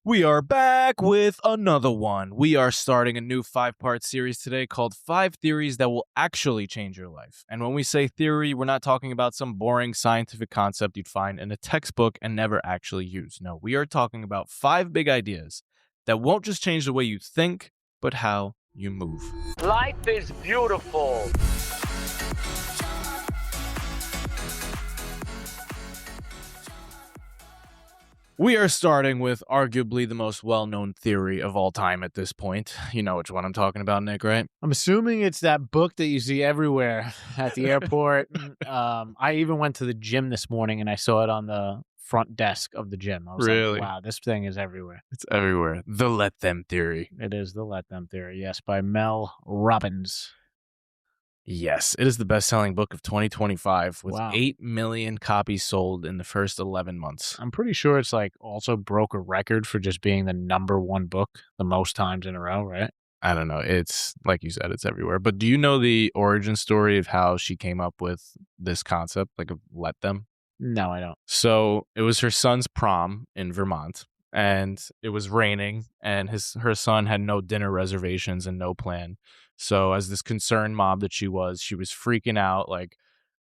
We are back with another one. We are starting a new 5-part series today called 5 Theories That Will Actually Change Your Life. And when we say theory, we're not talking about some boring scientific concept you'd find in a textbook and never actually use. No, we are talking about 5 big ideas that won't just change the way you think, but how you move. Life is beautiful. We are starting with arguably the most well-known theory of all time at this point. You know which one I'm talking about, Nick, right? I'm assuming it's that book that you see everywhere at the airport. I even went to the gym this morning and I saw it on the front desk of the gym. I was Really? like, wow, this thing is everywhere. It's everywhere. The Let Them Theory. It is the Let Them Theory, yes, by Mel Robbins. Yes, it is the best-selling book of 2025 with Wow. 8 million copies sold in the first 11 months. I'm pretty sure it's like also broke a record for just being the #1 book the most times in a row, right? I don't know. It's, like you said, it's everywhere. But do you know the origin story of how she came up with this concept, like of Let Them? No, I don't. So it was her son's prom in Vermont, and it was raining, and her son had no dinner reservations and no plan. So as this concerned mom that she was freaking out, like,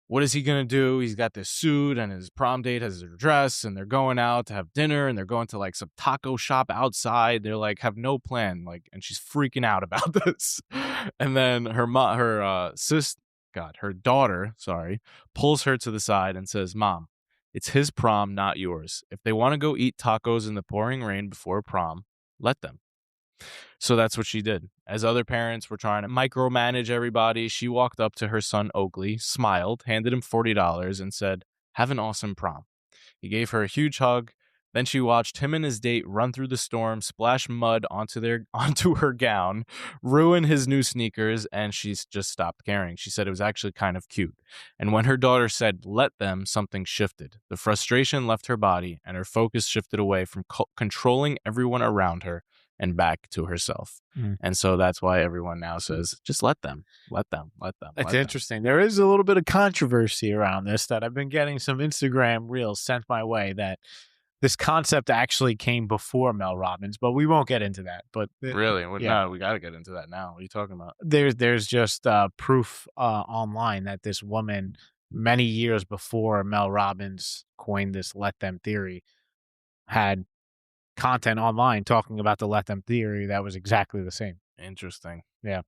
what is he going to do? He's got this suit and his prom date has her dress and they're going out to have dinner and they're going to like some taco shop outside. They're like, have no plan. Like, and she's freaking out about this. And then her daughter, pulls her to the side and says, Mom, it's his prom, not yours. If they want to go eat tacos in the pouring rain before prom, let them. So that's what she did. As other parents were trying to micromanage everybody, she walked up to her son Oakley, smiled, handed him $40, and said, have an awesome prom. He gave her a huge hug. Then she watched him and his date run through the storm, splash mud onto her gown, ruin his new sneakers, and she just stopped caring. She said it was actually kind of cute. And when her daughter said, let them, something shifted. The frustration left her body, and her focus shifted away from controlling everyone around her and back to herself. And so that's why everyone now says, just let them. It's interesting. There is a little bit of controversy around this that I've been getting some Instagram reels sent my way that this concept actually came before Mel Robbins, but we won't get into that. But Really? Yeah. No, we got to get into that now. What are you talking about? There's just proof online that this woman, many years before Mel Robbins coined this Let Them theory, had content online talking about the Let Them theory that was exactly the same. Interesting. Yeah.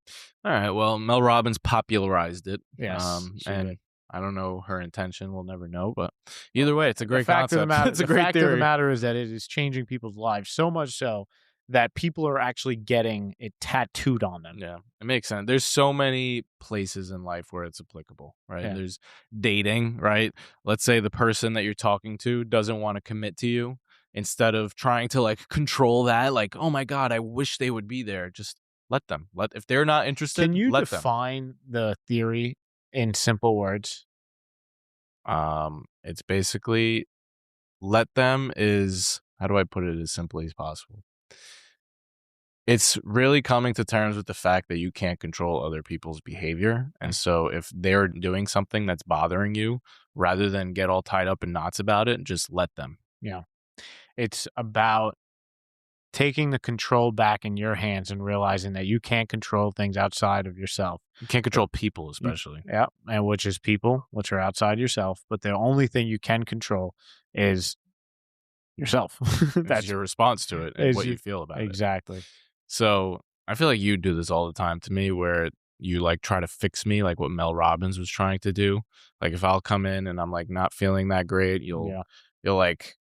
All right. Well, Mel Robbins popularized it. Yes, she and did. I don't know her intention. We'll never know. But either way, it's a great The fact concept. of the matter, It's a great of theory. the matter is that it is changing people's lives so much so that people are actually getting it tattooed on them. Yeah, it makes sense. There's so many places in life where it's applicable, right? Yeah. There's dating, right? Let's say the person that you're talking to doesn't want to commit to you. Instead of trying to like control that, like, oh my God, I wish they would be there. Just let them. If they're not interested, Can you let them. define the theory in simple words? It's basically let them is, how do I put it as simply as possible? It's really coming to terms with the fact that you can't control other people's behavior. And so if they're doing something that's bothering you, rather than get all tied up in knots about it, just let them. Yeah. It's about taking the control back in your hands and realizing that you can't control things outside of yourself. You can't control people, especially. Yeah. And which is people, which are outside yourself. But the only thing you can control is yourself. That's your response to it and what you feel about it. Exactly. So I feel like you do this all the time to me, where you like try to fix me, like what Mel Robbins was trying to do. Like if I'll come in and I'm like not feeling that great, you'll like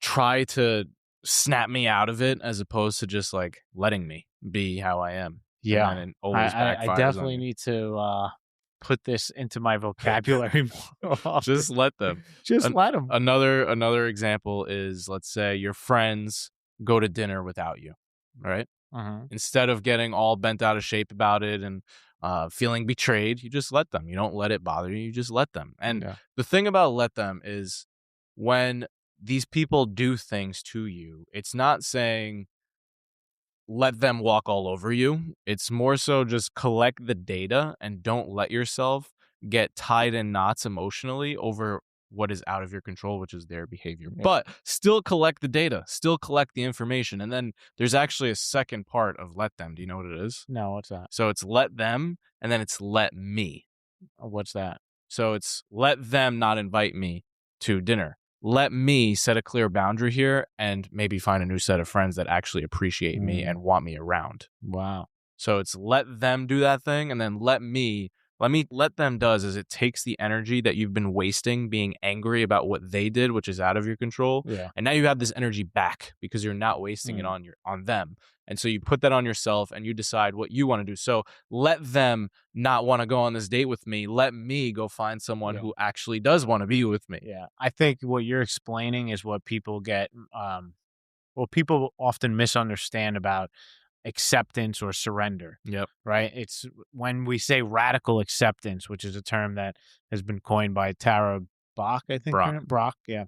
try to snap me out of it as opposed to just like letting me be how I am. Yeah. And it always backfires I definitely on me. need to put this into my vocabulary more often. Just let them. Just let them. Another example is, let's say your friends go to dinner without you, right? Instead of getting all bent out of shape about it and feeling betrayed, you just let them. You don't let it bother you. You just let them. And the thing about let them is when these people do things to you, it's not saying let them walk all over you. It's more so just collect the data and don't let yourself get tied in knots emotionally over what is out of your control, which is their behavior. But still collect the data, still collect the information. And then there's actually a second part of let them. Do you know what it is? No, what's that? So it's let them, and then it's let me. What's that? So it's let them not invite me to dinner. Let me set a clear boundary here and maybe find a new set of friends that actually appreciate me and want me around. Wow. So it's let them do that thing, and then let them does is it takes the energy that you've been wasting being angry about what they did, which is out of your control. Yeah. And now you have this energy back because you're not wasting it on them. And so you put that on yourself and you decide what you want to do. So let them not want to go on this date with me. Let me go find someone who actually does want to be with me. Yeah. I think what you're explaining is what people get, people often misunderstand about acceptance or surrender. Yep. Right. It's when we say radical acceptance, which is a term that has been coined by Tara Brach, I think. Brock. Yeah.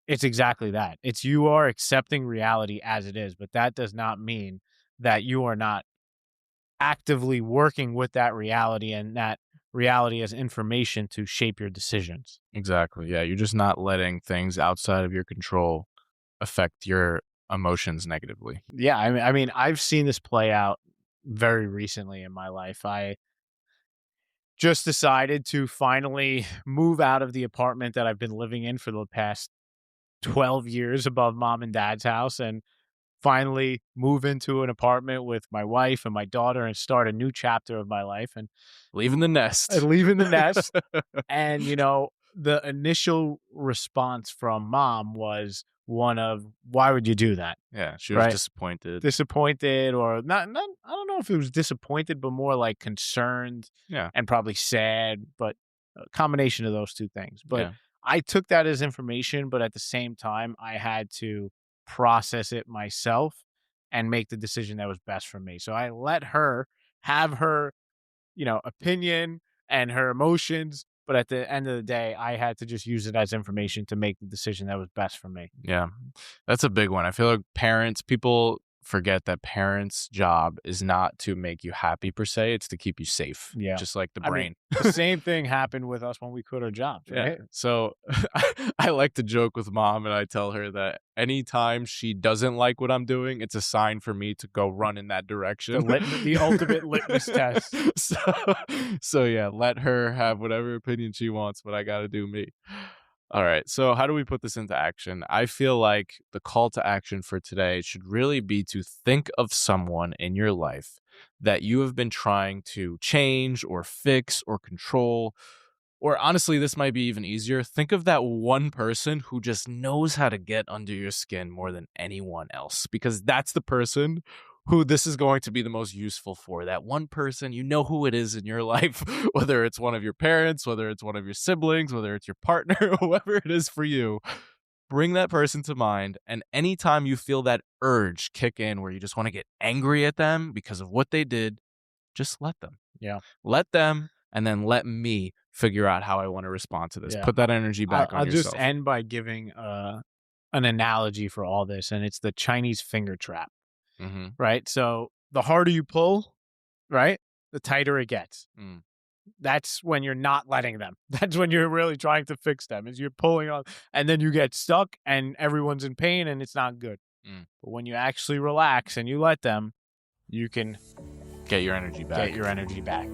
It's exactly that. It's you are accepting reality as it is, but that does not mean that you are not actively working with that reality and that reality as information to shape your decisions. Exactly. Yeah. You're just not letting things outside of your control affect your emotions negatively. Yeah. I mean, I've seen this play out very recently in my life. I just decided to finally move out of the apartment that I've been living in for the past 12 years above mom and dad's house and finally move into an apartment with my wife and my daughter and start a new chapter of my life and leaving the nest. And, you know, the initial response from mom was one of, why would you do that? Yeah, she was disappointed or not. I don't know if it was disappointed, but more like concerned and probably sad, but a combination of those two things. But I took that as information, but at the same time, I had to process it myself and make the decision that was best for me. So I let her have her, opinion and her emotions. But at the end of the day, I had to just use it as information to make the decision that was best for me. Yeah, that's a big one. I feel like people forget that parents' job is not to make you happy per se. It's to keep you safe. Yeah. Just like the brain. The same thing happened with us when we quit our jobs, right? Yeah. So I like to joke with mom and I tell her that anytime she doesn't like what I'm doing, it's a sign for me to go run in that direction. The ultimate litmus test. So yeah, let her have whatever opinion she wants, but I got to do me. All right. So how do we put this into action? I feel like the call to action for today should really be to think of someone in your life that you have been trying to change or fix or control. Or honestly, this might be even easier. Think of that one person who just knows how to get under your skin more than anyone else, because that's the person who this is going to be the most useful for. That one person, you know who it is in your life, whether it's one of your parents, whether it's one of your siblings, whether it's your partner, whoever it is for you. Bring that person to mind, and anytime you feel that urge kick in where you just want to get angry at them because of what they did, just let them. Yeah. Let them, and then let me figure out how I want to respond to this. Yeah. Put that energy back on yourself. I'll just end by giving an analogy for all this, and it's the Chinese finger trap. Mm-hmm. Right? So the harder you pull, right, the tighter it gets. Mm. That's when you're not letting them. That's when you're really trying to fix them, is you're pulling on, and then you get stuck and everyone's in pain and it's not good. Mm. But when you actually relax and you let them, you can get your energy back.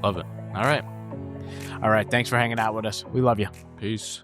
Love it. All right. Thanks for hanging out with us. We love you. Peace.